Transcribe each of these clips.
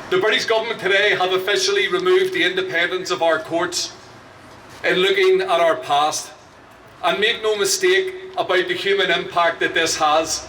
The British government today have officially removed the independence of our courts in looking at our past. And make no mistake about the human impact that this has,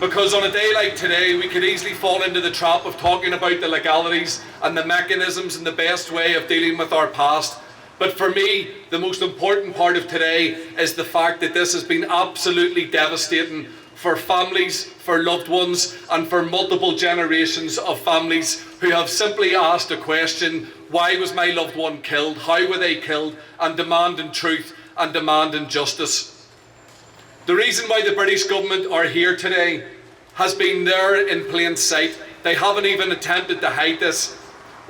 because on a day like today we could easily fall into the trap of talking about the legalities and the mechanisms and the best way of dealing with our past. But for me, the most important part of today is the fact that this has been absolutely devastating for families, for loved ones, and for multiple generations of families who have simply asked a question: why was my loved one killed? How were they killed? And demanding truth and demanding justice. The reason why the British government are here today has been there in plain sight. They haven't even attempted to hide this.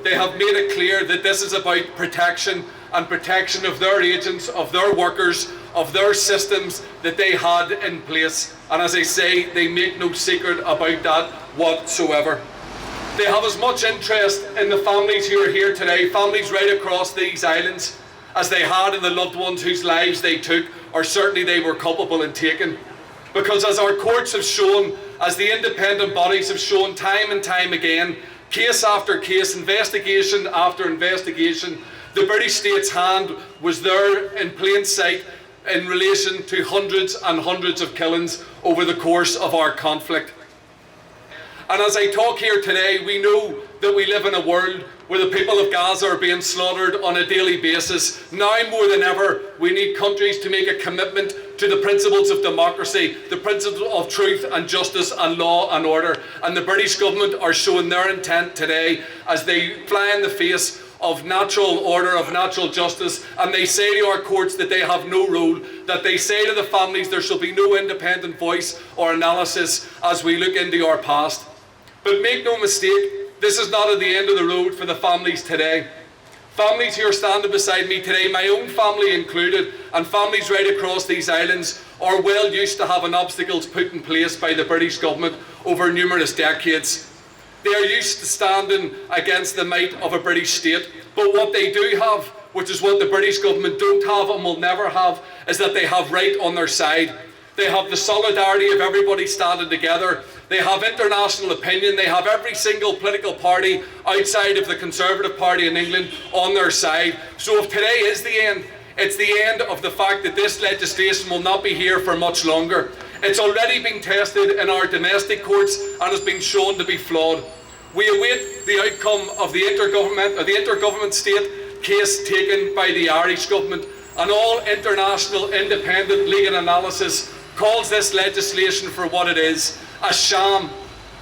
They have made it clear that this is about protection, and protection of their agents, of their workers, of their systems that they had in place. And as I say, they make no secret about that whatsoever. They have as much interest in the families who are here today, families right across these islands, as they had in the loved ones whose lives they took, or certainly they were culpable in taking. Because as our courts have shown, as the independent bodies have shown time and time again, case after case, investigation after investigation, the British state's hand was there in plain sight in relation to hundreds and hundreds of killings over the course of our conflict. And as I talk here today, we know that we live in a world where the people of Gaza are being slaughtered on a daily basis. Now more than ever, we need countries to make a commitment to the principles of democracy, the principles of truth and justice and law and order. And the British government are showing their intent today as they fly in the face of natural order, of natural justice, and they say to our courts that they have no role, that they say to the families there shall be no independent voice or analysis as we look into our past. But make no mistake, this is not at the end of the road for the families today. Families who are standing beside me today, my own family included, and families right across these islands, are well used to having obstacles put in place by the British government over numerous decades. They are used to standing against the might of a British state. But what they do have, which is what the British government don't have and will never have, is that they have right on their side. They have the solidarity of everybody standing together. They have international opinion. They have every single political party outside of the Conservative Party in England on their side. So if today is the end, it's the end of the fact that this legislation will not be here for much longer. It's already been tested in our domestic courts and has been shown to be flawed. We await the outcome of the intergovernment state case taken by the Irish government, and all international independent legal analysis calls this legislation for what it is: a sham,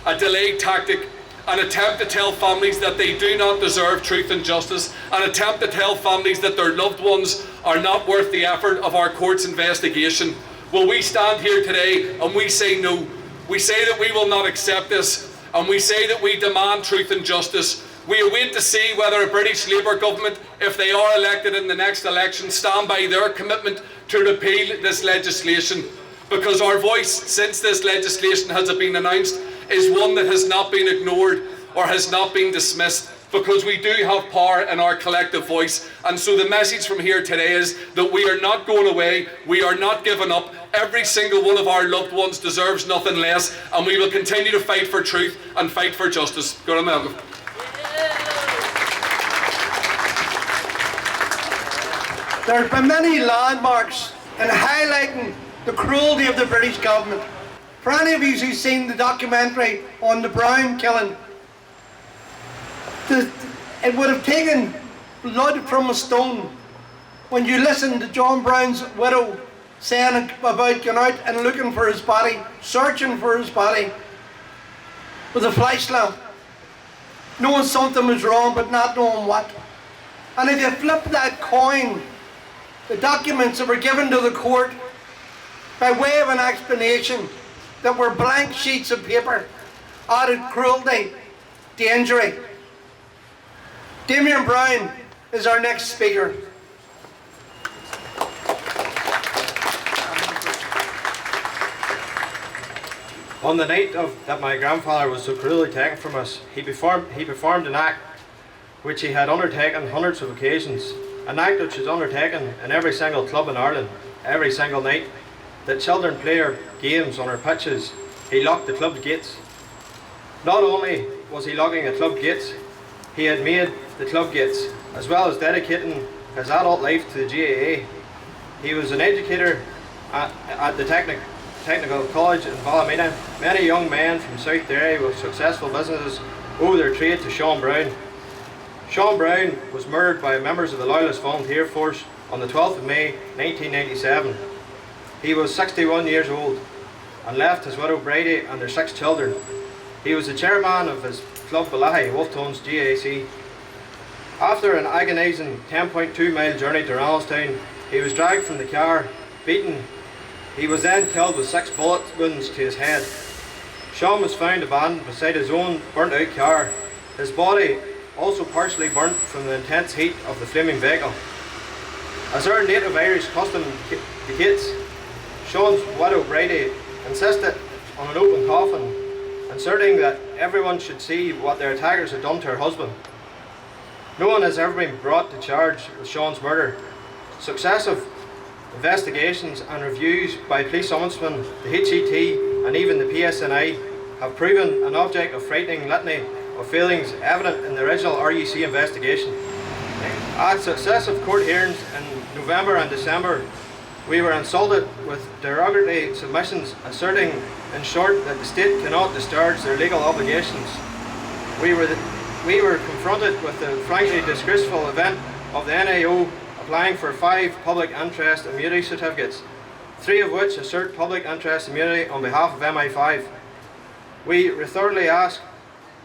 a delayed tactic, an attempt to tell families that they do not deserve truth and justice, an attempt to tell families that their loved ones are not worth the effort of our court's investigation. Well, we stand here today and we say no. We say that we will not accept this, and we say that we demand truth and justice. We await to see whether a British Labour government, if they are elected in the next election, stand by their commitment to repeal this legislation. Because our voice, since this legislation has been announced, is one that has not been ignored or has not been dismissed, because we do have power in our collective voice. And so the message from here today is that we are not going away, we are not giving up. Every single one of our loved ones deserves nothing less, and we will continue to fight for truth and fight for justice. Go on, Melvin. There have been many landmarks in highlighting the cruelty of the British government. For any of you who've seen the documentary on the Brown killing, it would have taken blood from a stone when you listen to John Brown's widow saying about going out and looking for his body, searching for his body with a flashlamp, knowing something was wrong but not knowing what. And if you flip that coin, the documents that were given to the court by way of an explanation that were blank sheets of paper added cruelty to injury. Damien Brown is our next speaker. On the night that my grandfather was so cruelly taken from us, he performed an act which he had undertaken on hundreds of occasions, an act which is undertaken in every single club in Ireland, every single night that children play their games on our pitches. He locked the club gates. Not only was he locking the club gates, he had made the club gates, as well as dedicating his adult life to the GAA. He was an educator at the Technical College in Ballymena. Many young men from South Derry with successful businesses owe their trade to Sean Brown. Sean Brown was murdered by members of the Loyalist Volunteer Force on the 12th of May 1997. He was 61 years old and left his widow Brady and their 6 children. He was the chairman of his club Balahi, Wolftones GAC. After an agonising 10.2 mile journey to Ralstown, he was dragged from the car, beaten. He was then killed with 6 bullet wounds to his head. Sean was found abandoned beside his own burnt out car, his body also partially burnt from the intense heat of the flaming vehicle. As our native Irish custom dictates, Sean's widow Brady insisted on an open coffin, asserting that everyone should see what their attackers had done to her husband. No one has ever been brought to charge with Sean's murder. Successive investigations and reviews by police ombudsman, the HET and even the PSNI have proven an object of frightening litany of failings evident in the original RUC investigation. At successive court hearings in November and December, we were insulted with derogatory submissions asserting, in short, that the state cannot discharge their legal obligations. We were confronted with the frankly disgraceful event of the NAO applying for 5 public interest immunity certificates, 3 of which assert public interest immunity on behalf of MI5. We rhetorically ask,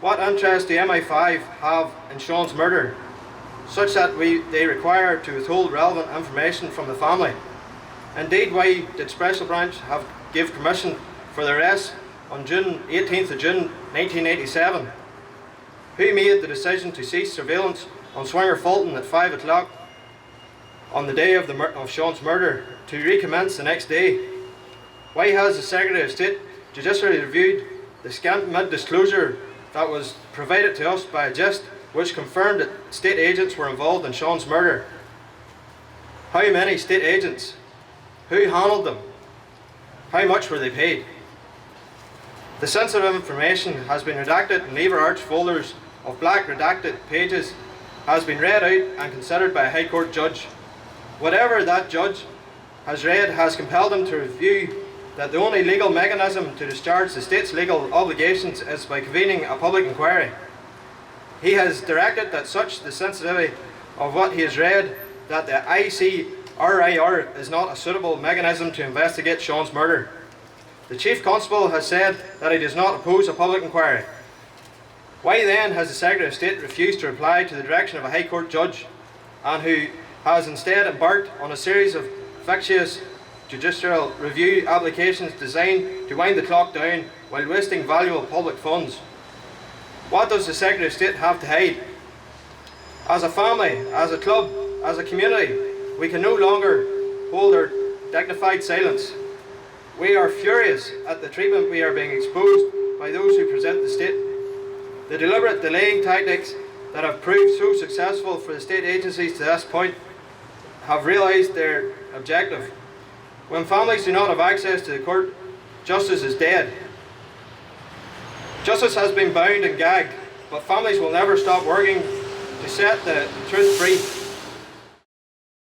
what interest do MI5 have in Sean's murder, such that they require to withhold relevant information from the family? Indeed, why did Special Branch have give permission for the arrest on 18th of June 1987? Who made the decision to cease surveillance on Swinger Fulton at 5 o'clock on the day of Sean's murder to recommence the next day? Why has the Secretary of State judicially reviewed the scant mid-disclosure that was provided to us by a gist which confirmed that state agents were involved in Sean's murder? How many state agents? Who handled them? How much were they paid? The sensitive information has been redacted in lever arch folders of black redacted pages, has been read out and considered by a High Court judge. Whatever that judge has read has compelled him to review that the only legal mechanism to discharge the state's legal obligations is by convening a public inquiry. He has directed that such the sensitivity of what he has read that the ICRIR is not a suitable mechanism to investigate Sean's murder. The Chief Constable has said that he does not oppose a public inquiry. Why then has the Secretary of State refused to reply to the direction of a High Court judge, and who has instead embarked on a series of fictitious judicial review applications designed to wind the clock down while wasting valuable public funds? What does the Secretary of State have to hide? As a family, as a club, as a community, we can no longer hold our dignified silence. We are furious at the treatment we are being exposed by those who present the state. The deliberate delaying tactics that have proved so successful for the state agencies to this point have realised their objective. When families do not have access to the court, justice is dead. Justice has been bound and gagged, but families will never stop working to set the truth free.